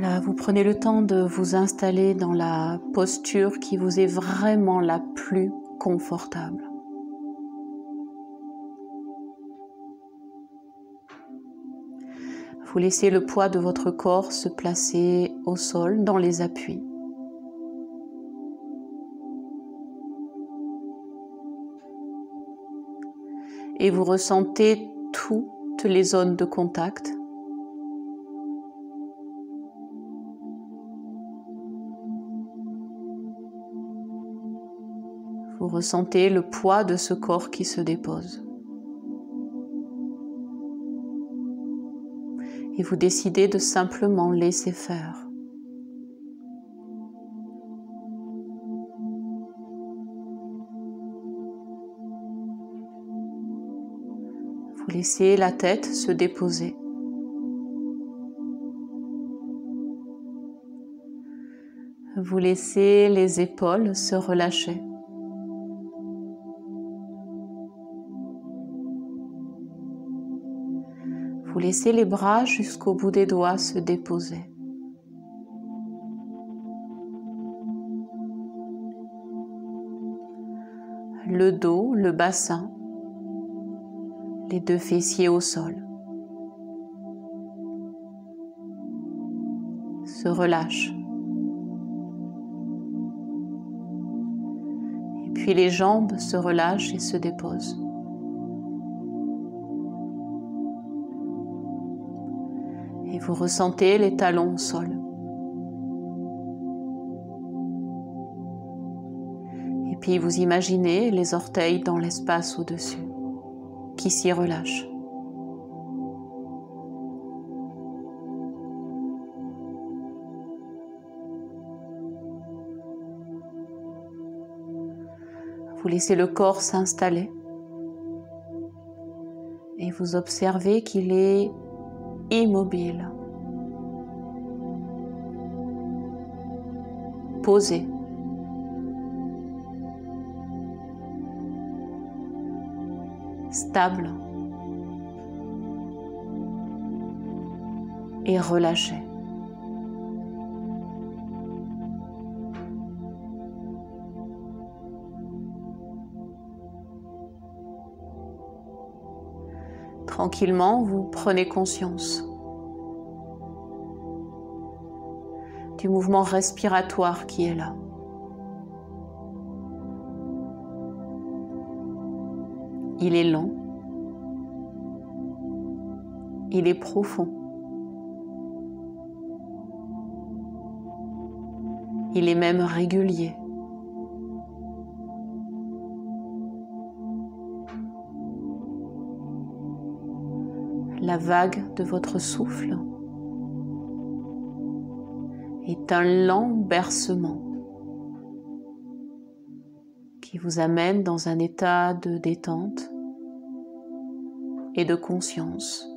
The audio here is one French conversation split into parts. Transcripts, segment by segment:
Voilà, vous prenez le temps de vous installer dans la posture qui vous est vraiment la plus confortable. Vous laissez le poids de votre corps se placer au sol dans les appuis. Et vous ressentez toutes les zones de contact. Vous ressentez le poids de ce corps qui se dépose. Et vous décidez de simplement laisser faire. Vous laissez la tête se déposer. Vous laissez les épaules se relâcher. Vous laissez les bras jusqu'au bout des doigts se déposer. Le dos, le bassin, les deux fessiers au sol. Se relâche. Et puis les jambes se relâchent et se déposent. Et vous ressentez les talons au sol. Et puis vous imaginez les orteils dans l'espace au-dessus, qui s'y relâchent. Vous laissez le corps s'installer et vous observez qu'il est immobile, posé. Stable et relâché. Tranquillement, vous prenez conscience du mouvement respiratoire qui est là. Il est lent, il est profond, il est même régulier. La vague de votre souffle est un lent bercement qui vous amène dans un état de détente et de conscience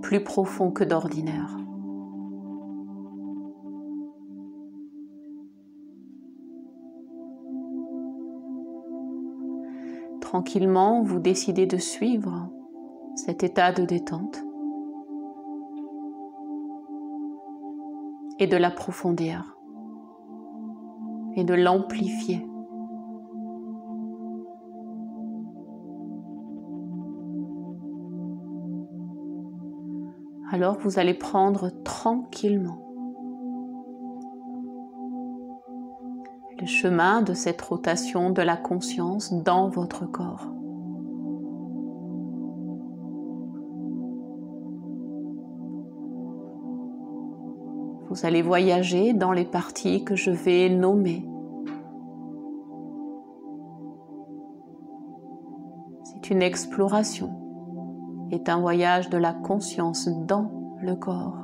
plus profond que d'ordinaire. Tranquillement, vous décidez de suivre cet état de détente et de l'approfondir et de l'amplifier. Alors vous allez prendre tranquillement le chemin de cette rotation de la conscience dans votre corps. Vous allez voyager dans les parties que je vais nommer. C'est une exploration, est un voyage de la conscience dans le corps.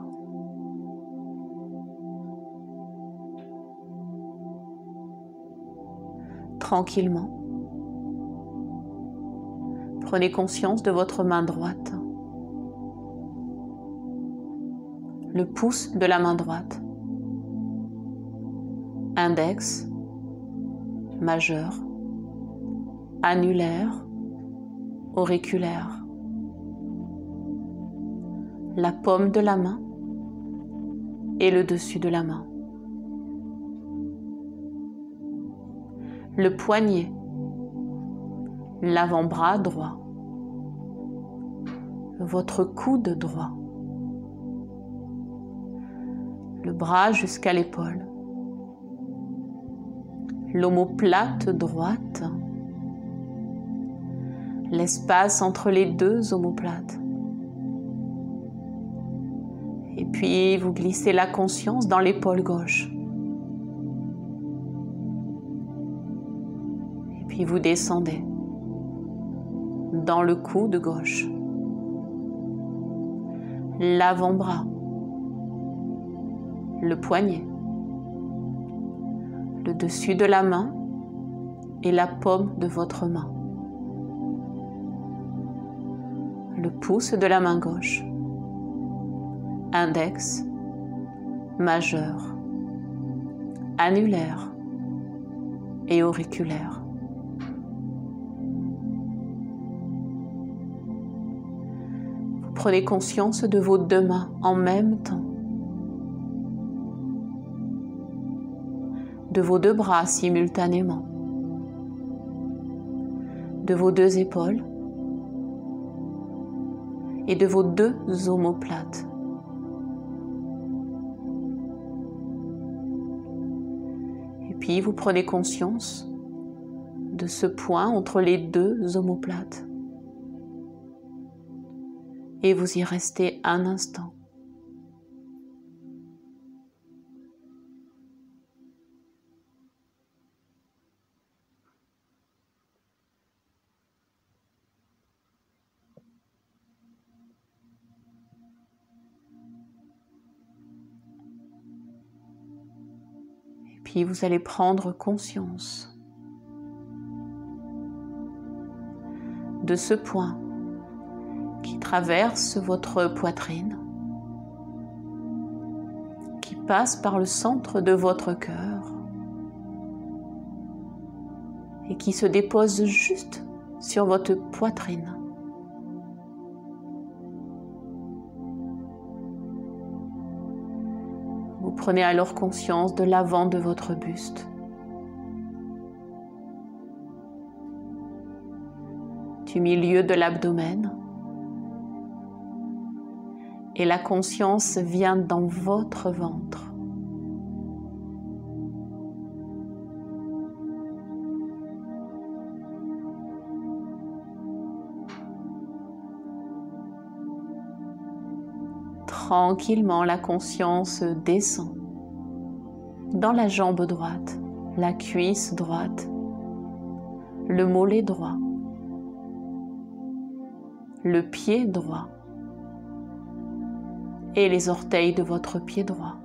Tranquillement, prenez conscience de votre main droite. Le pouce de la main droite, index, majeur, annulaire, auriculaire, la paume de la main, et le dessus de la main. Le poignet, l'avant-bras droit, votre coude droit, le bras jusqu'à l'épaule, l'omoplate droite, l'espace entre les deux omoplates. Et puis vous glissez la conscience dans l'épaule gauche. Et puis vous descendez dans le coude gauche, l'avant-bras, le poignet, le dessus de la main et la paume de votre main, le pouce de la main gauche, index, majeur, annulaire et auriculaire. Vous prenez conscience de vos deux mains en même temps, de vos deux bras simultanément, de vos deux épaules et de vos deux omoplates. Et puis vous prenez conscience de ce point entre les deux omoplates. Et vous y restez un instant. Et puis vous allez prendre conscience de ce point qui traverse votre poitrine, qui passe par le centre de votre cœur et qui se dépose juste sur votre poitrine. Vous prenez alors conscience de l'avant de votre buste, du milieu de l'abdomen, et la conscience vient dans votre ventre. Tranquillement, la conscience descend dans la jambe droite, la cuisse droite, le mollet droit, le pied droit et les orteils de votre pied droit.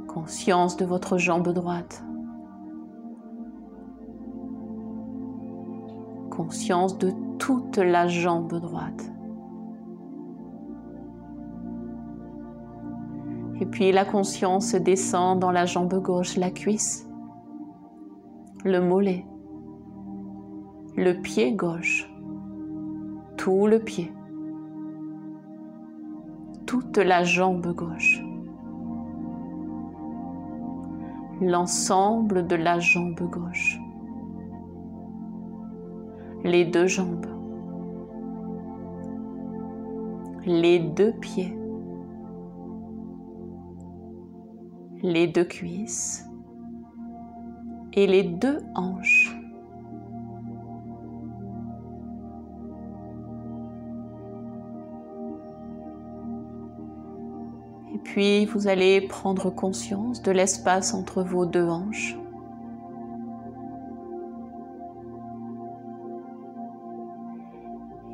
Conscience de votre jambe droite. Conscience de toute la jambe droite. Et puis la conscience descend dans la jambe gauche, la cuisse, le mollet, le pied gauche, tout le pied, toute la jambe gauche, l'ensemble de la jambe gauche, les deux jambes, les deux pieds, les deux cuisses et les deux hanches. Et puis vous allez prendre conscience de l'espace entre vos deux hanches.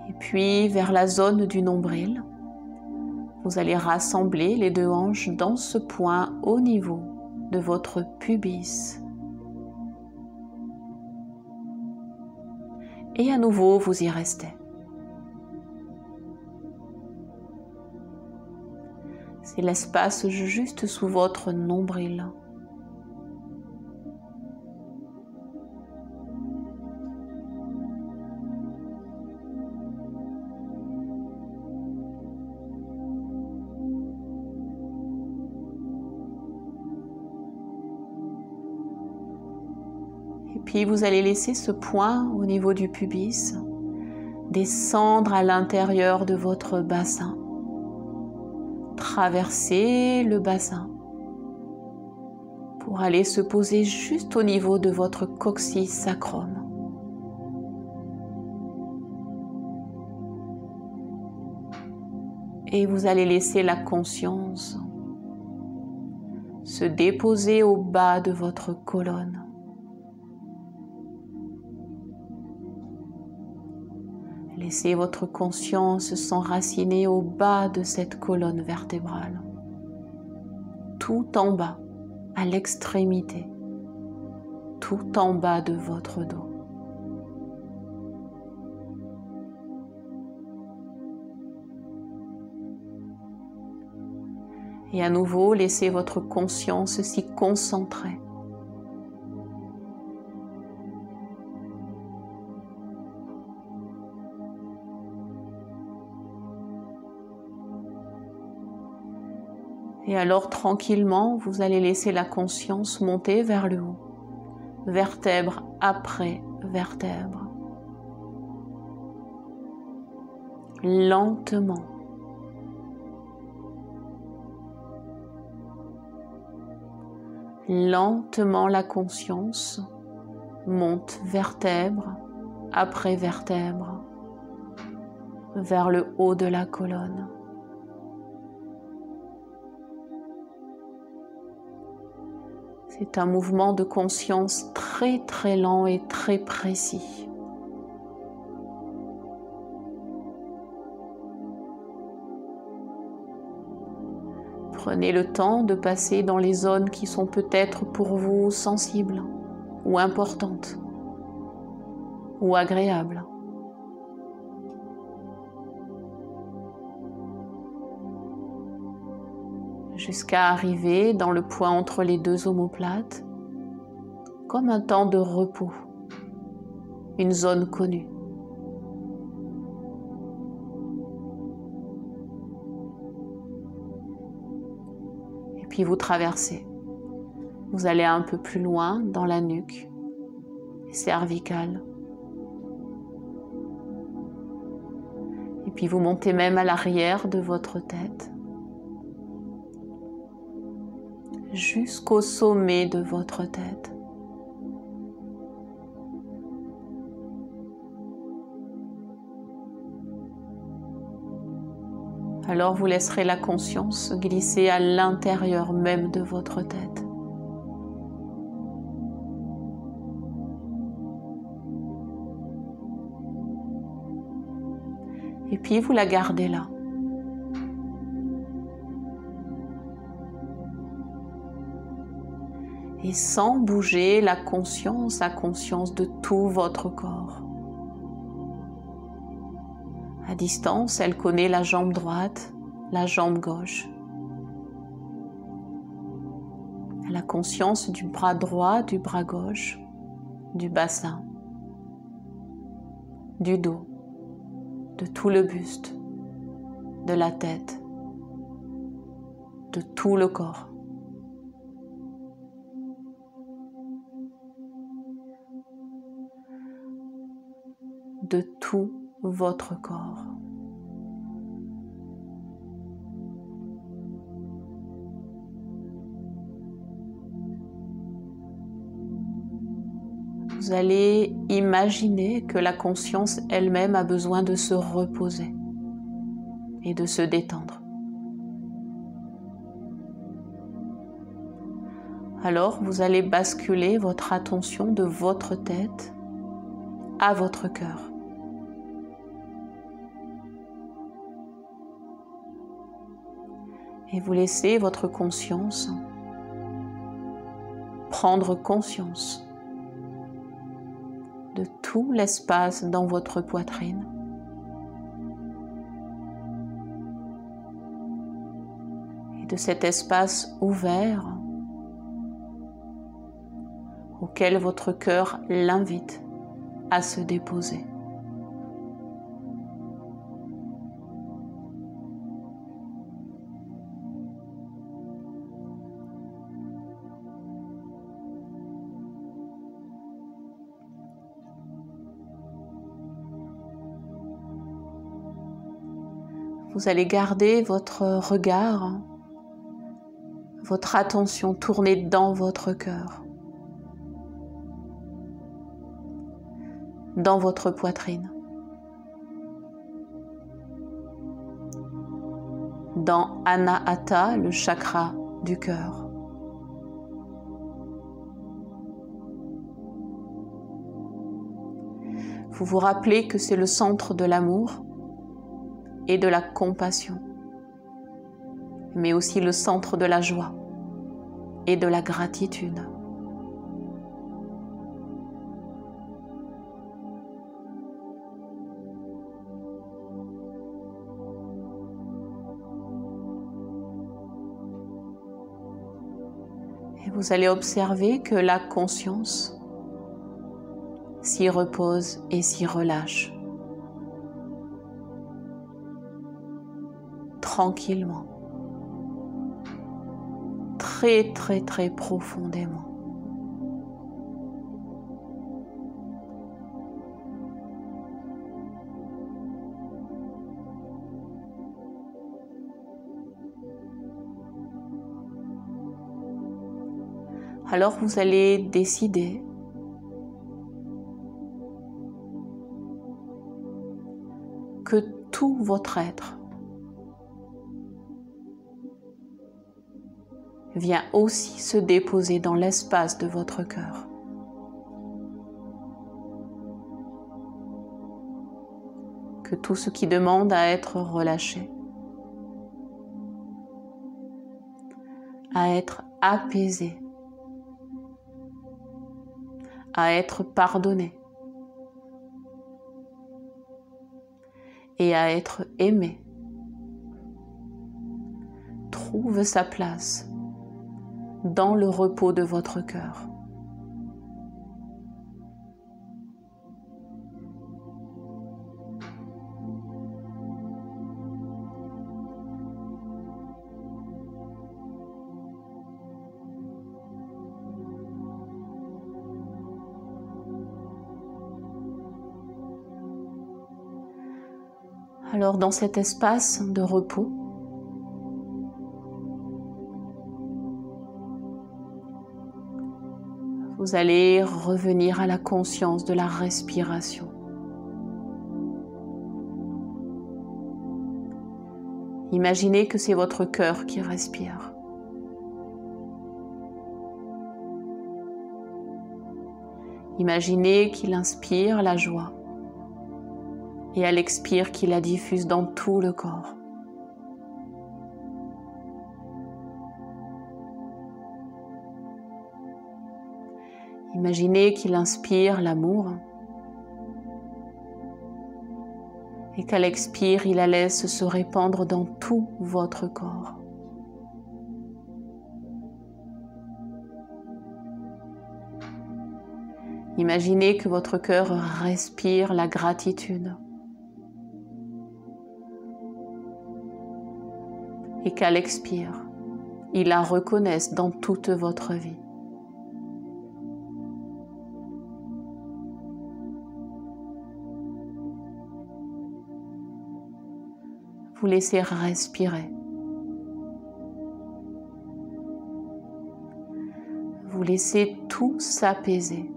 Et puis vers la zone du nombril, vous allez rassembler les deux hanches dans ce point au niveau de votre pubis. Et à nouveau, vous y restez. C'est l'espace juste sous votre nombril. Puis vous allez laisser ce point au niveau du pubis descendre à l'intérieur de votre bassin. Traverser le bassin pour aller se poser juste au niveau de votre coccyx sacrum. Et vous allez laisser la conscience se déposer au bas de votre colonne. Laissez votre conscience s'enraciner au bas de cette colonne vertébrale, tout en bas, à l'extrémité, tout en bas de votre dos. Et à nouveau, laissez votre conscience s'y concentrer. Et alors, tranquillement, vous allez laisser la conscience monter vers le haut, vertèbre après vertèbre. Lentement. Lentement, la conscience monte vertèbre après vertèbre vers le haut de la colonne. C'est un mouvement de conscience très très lent et très précis. Prenez le temps de passer dans les zones qui sont peut-être pour vous sensibles ou importantes ou agréables. Jusqu'à arriver dans le point entre les deux omoplates, comme un temps de repos, une zone connue. Et puis vous traversez. Vous allez un peu plus loin dans la nuque, les cervicales. Et puis vous montez même à l'arrière de votre tête, jusqu'au sommet de votre tête. Alors vous laisserez la conscience glisser à l'intérieur même de votre tête. Et puis vous la gardez là. Et sans bouger la conscience de tout votre corps. À distance, elle connaît la jambe droite, la jambe gauche. Elle a conscience du bras droit, du bras gauche, du bassin, du dos, de tout le buste, de la tête, de tout le corps. De tout votre corps. Vous allez imaginer que la conscience elle-même a besoin de se reposer et de se détendre. Alors vous allez basculer votre attention de votre tête à votre cœur. Et vous laissez votre conscience prendre conscience de tout l'espace dans votre poitrine. Et de cet espace ouvert auquel votre cœur l'invite à se déposer. Vous allez garder votre regard, votre attention tournée dans votre cœur, dans votre poitrine, dans Anahata, le chakra du cœur. Vous vous rappelez que c'est le centre de l'amour et de la compassion, mais aussi le centre de la joie et de la gratitude. Et vous allez observer que la conscience s'y repose et s'y relâche tranquillement, très très très profondément. Alors vous allez décider que tout votre être vient aussi se déposer dans l'espace de votre cœur. Que tout ce qui demande à être relâché, à être apaisé, à être pardonné et à être aimé trouve sa place dans le repos de votre cœur. Alors dans cet espace de repos, vous allez revenir à la conscience de la respiration. Imaginez que c'est votre cœur qui respire. Imaginez qu'il inspire la joie et à l'expire qu'il la diffuse dans tout le corps. Imaginez qu'il inspire l'amour et qu'à l'expire, il la laisse se répandre dans tout votre corps. Imaginez que votre cœur respire la gratitude et qu'à l'expire, il la reconnaisse dans toute votre vie. Vous laissez respirer. Vous laissez tout s'apaiser.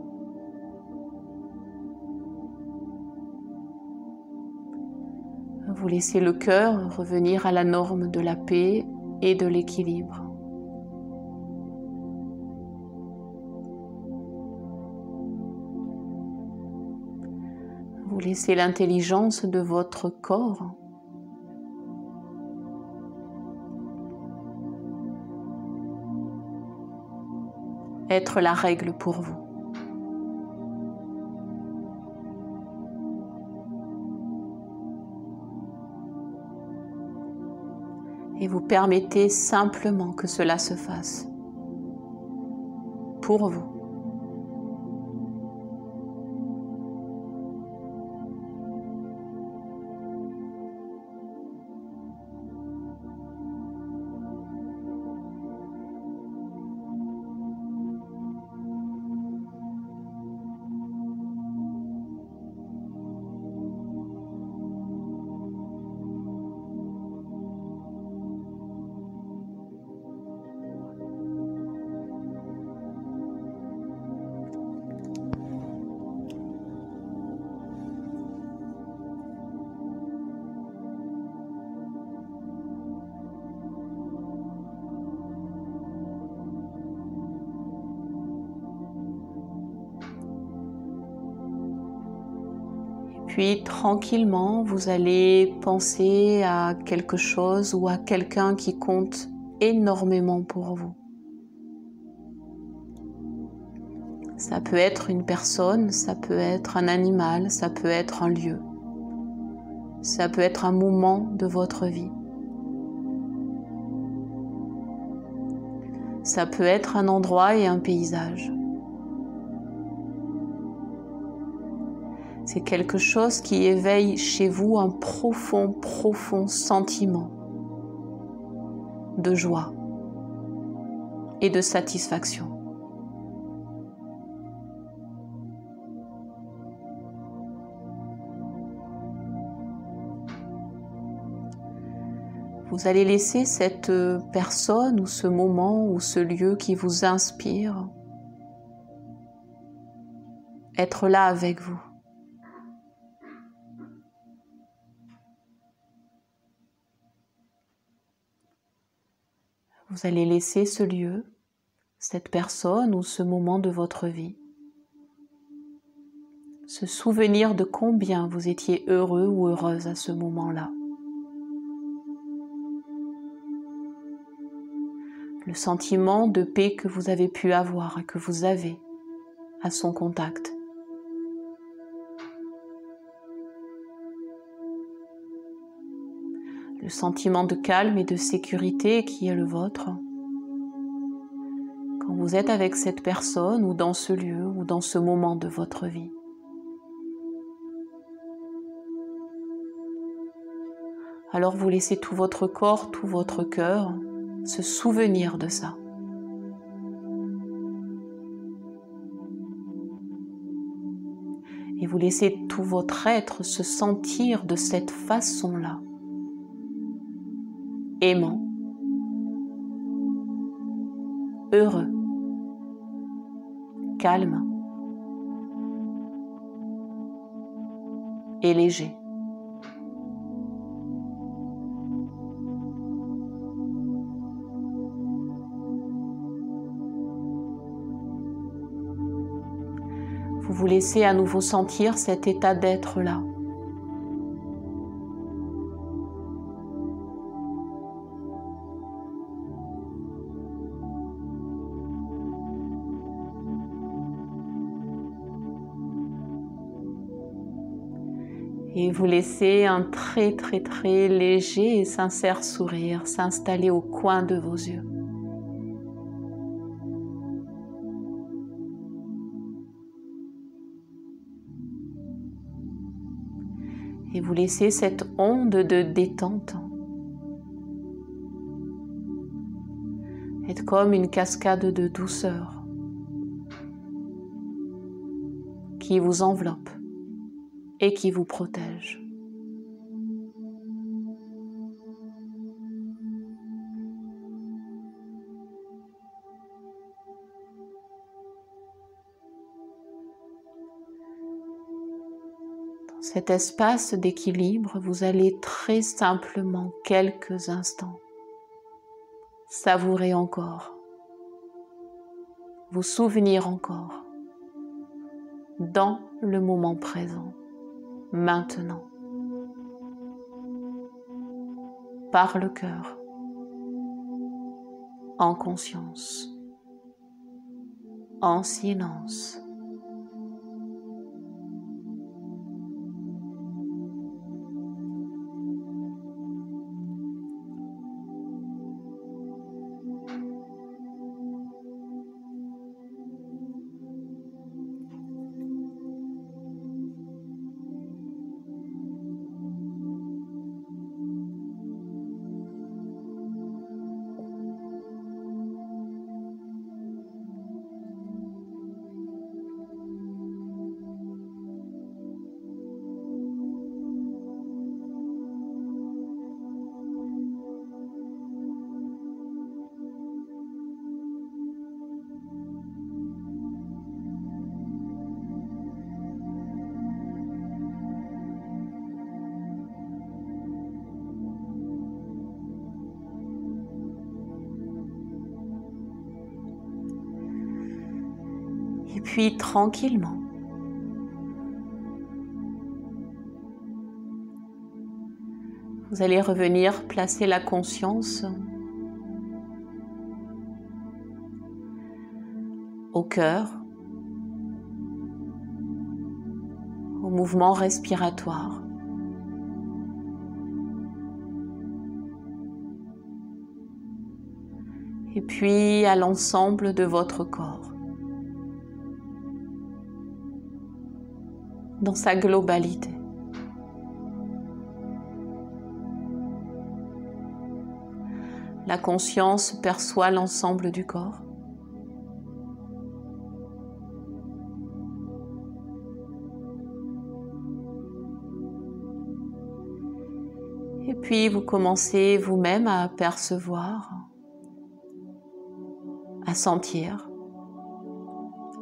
Vous laissez le cœur revenir à la norme de la paix et de l'équilibre. Vous laissez l'intelligence de votre corps être la règle pour vous. Et vous permettez simplement que cela se fasse pour vous. Puis tranquillement, vous allez penser à quelque chose ou à quelqu'un qui compte énormément pour vous. Ça peut être une personne, ça peut être un animal, ça peut être un lieu. Ça peut être un moment de votre vie. Ça peut être un endroit et un paysage. C'est quelque chose qui éveille chez vous un profond, profond sentiment de joie et de satisfaction. Vous allez laisser cette personne ou ce moment ou ce lieu qui vous inspire être là avec vous. Vous allez laisser ce lieu, cette personne ou ce moment de votre vie se souvenir de combien vous étiez heureux ou heureuse à ce moment-là. Le sentiment de paix que vous avez pu avoir et que vous avez à son contact. Le sentiment de calme et de sécurité qui est le vôtre quand vous êtes avec cette personne ou dans ce lieu ou dans ce moment de votre vie. Alors vous laissez tout votre corps, tout votre cœur se souvenir de ça. Et vous laissez tout votre être se sentir de cette façon-là. Aimant, heureux, calme et léger. Vous vous laissez à nouveau sentir cet état d'être-là. Et vous laissez un très très très léger et sincère sourire s'installer au coin de vos yeux. Et vous laissez cette onde de détente être comme une cascade de douceur qui vous enveloppe et qui vous protège. Dans cet espace d'équilibre, vous allez très simplement quelques instants savourer encore, vous souvenir encore dans le moment présent. Maintenant, par le cœur, en conscience, en silence. Et puis tranquillement, Vous allez revenir placer la conscience au cœur, au mouvement respiratoire. Et puis à l'ensemble de votre corps, dans sa globalité. La conscience perçoit l'ensemble du corps. Et puis vous commencez vous-même à percevoir, à sentir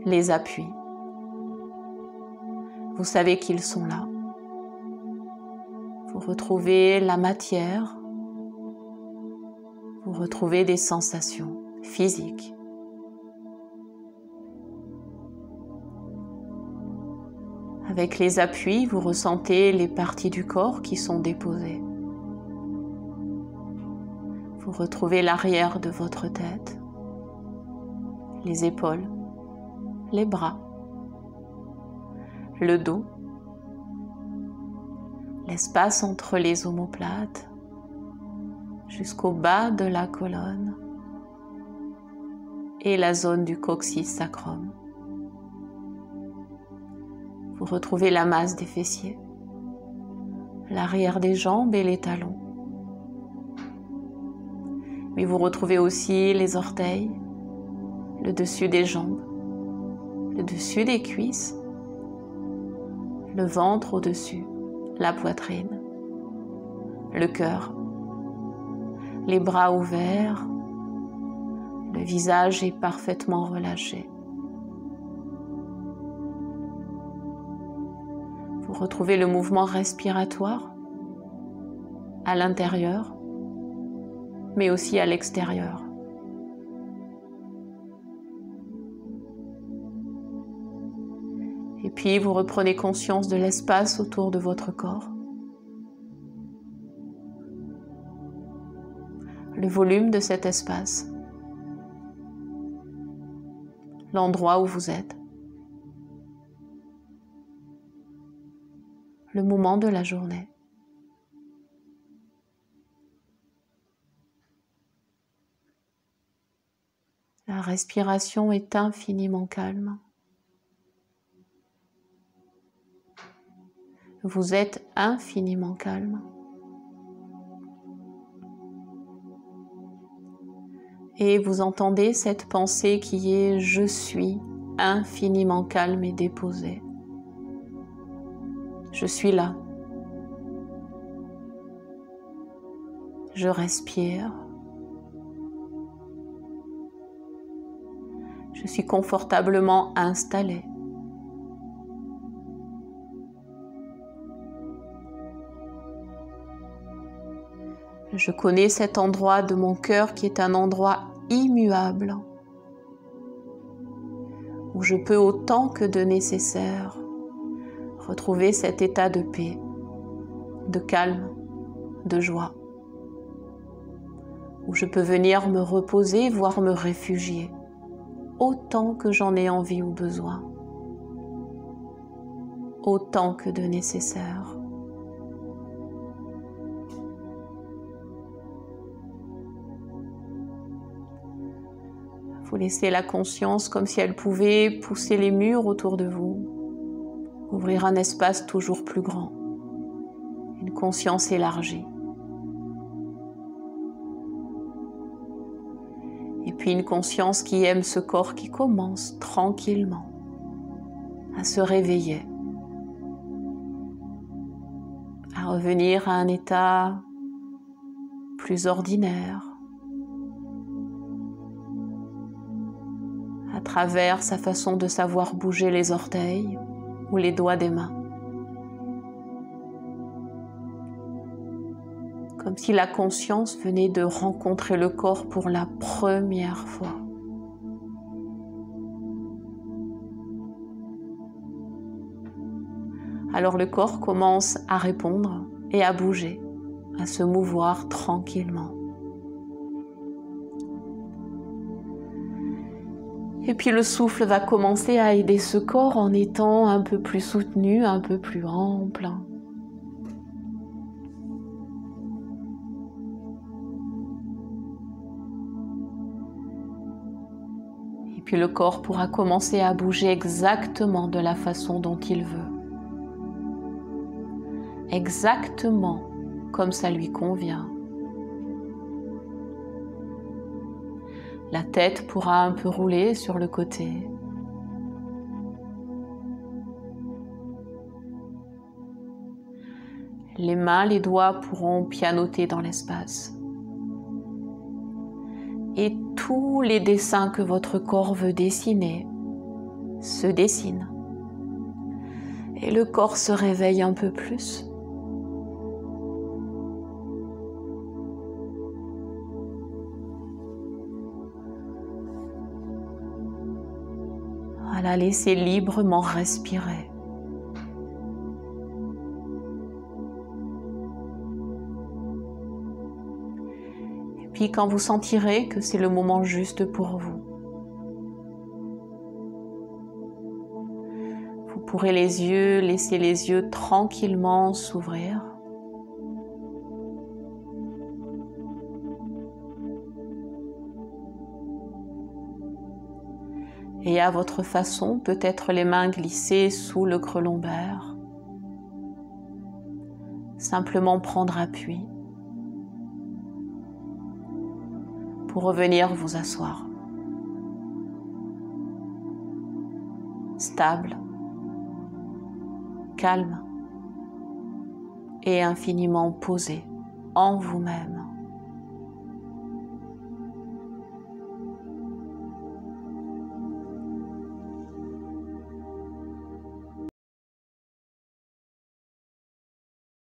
les appuis. Vous savez qu'ils sont là. Vous retrouvez la matière. Vous retrouvez des sensations physiques. Avec les appuis, vous ressentez les parties du corps qui sont déposées. Vous retrouvez l'arrière de votre tête, les épaules, les bras, le dos, l'espace entre les omoplates, jusqu'au bas de la colonne et la zone du coccyx sacrum. Vous retrouvez la masse des fessiers, l'arrière des jambes et les talons. Mais vous retrouvez aussi les orteils, le dessus des jambes, le dessus des cuisses, le ventre au-dessus, la poitrine, le cœur, les bras ouverts, le visage est parfaitement relâché. Vous retrouvez le mouvement respiratoire à l'intérieur, mais aussi à l'extérieur. Et puis vous reprenez conscience de l'espace autour de votre corps. Le volume de cet espace, l'endroit où vous êtes, le moment de la journée. La respiration est infiniment calme. Vous êtes infiniment calme. Et vous entendez cette pensée qui est « Je suis infiniment calme et déposé. Je suis là. Je respire. Je suis confortablement installé. Je connais cet endroit de mon cœur qui est un endroit immuable, où je peux autant que de nécessaire retrouver cet état de paix, de calme, de joie, où je peux venir me reposer, voire me réfugier, autant que j'en ai envie ou besoin, autant que de nécessaire. Vous laissez la conscience comme si elle pouvait pousser les murs autour de vous, ouvrir un espace toujours plus grand, une conscience élargie. Et puis une conscience qui aime ce corps qui commence tranquillement à se réveiller, à revenir à un état plus ordinaire, à travers sa façon de savoir bouger les orteils ou les doigts des mains. Comme si la conscience venait de rencontrer le corps pour la première fois. Alors le corps commence à répondre et à bouger à se mouvoir tranquillement. Et puis le souffle va commencer à aider ce corps en étant un peu plus soutenu, un peu plus ample. Et puis le corps pourra commencer à bouger exactement de la façon dont il veut. Exactement comme ça lui convient. La tête pourra un peu rouler sur le côté. Les mains, les doigts pourront pianoter dans l'espace. Et tous les dessins que votre corps veut dessiner se dessinent. Et le corps se réveille un peu plus. Voilà, laissez librement respirer. Et puis quand vous sentirez que c'est le moment juste pour vous, vous pourrez laisser les yeux tranquillement s'ouvrir. Et à votre façon, peut-être les mains glissées sous le creux lombaire. Simplement prendre appui pour revenir vous asseoir. Stable, calme et infiniment posé en vous-même.